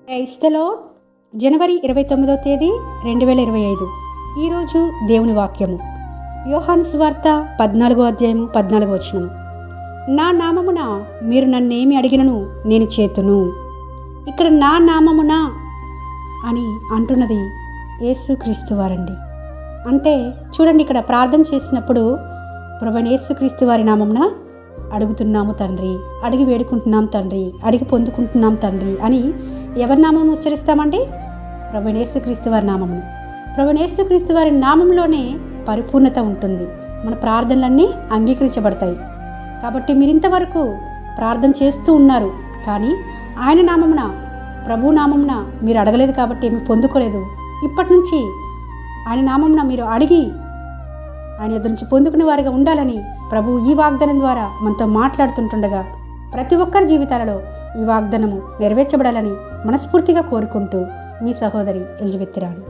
Praise the lord. జనవరి 29వ తేదీ 2025. ఈరోజు దేవుని వాక్యము యోహాను సువార్త 14వ అధ్యాయము 14వ వచనము. నా నామమున మీరు నన్నేమి అడిగినను నేను చేతును. ఇక్కడ నా నామమున అని అంటున్నది యేసుక్రీస్తు వారండి. అంటే చూడండి, ఇక్కడ ప్రార్థన చేసినప్పుడు ప్రభువైన యేసుక్రీస్తు వారి నామమున అడుగుతున్నాము తండ్రి, అడిగి వేడుకుంటున్నాం తండ్రి, అడిగి పొందుకుంటున్నాం తండ్రి అని ఎవరి నామమును ఉచ్చరిస్తామండి? ప్రభువైన యేసుక్రీస్తు వారి నామమును. ప్రభువైన యేసుక్రీస్తు వారి నామంలోనే పరిపూర్ణత ఉంటుంది. మన ప్రార్థనలన్నీ అంగీకరించబడతాయి. కాబట్టి మీరు ఇంతవరకు ప్రార్థన చేస్తూ ఉన్నారు, కానీ ఆయన నామమున, ప్రభు నామమున మీరు అడగలేదు కాబట్టి ఏమి పొందుకోలేదు. ఇప్పటి నుంచి ఆయన నామమున మీరు అడిగి ఆయన ఎదురు నుంచి పొందుకునే వారిగా ఉండాలని ప్రభు ఈ వాగ్దానం ద్వారా మనతో మాట్లాడుతుంటుండగా ప్రతి ఒక్కరి జీవితాలలో ఈ వాగ్దానము నెరవేర్చబడాలని మనస్ఫూర్తిగా కోరుకుంటూ మీ సహోదరి ఎలిజబెత్ రాణి.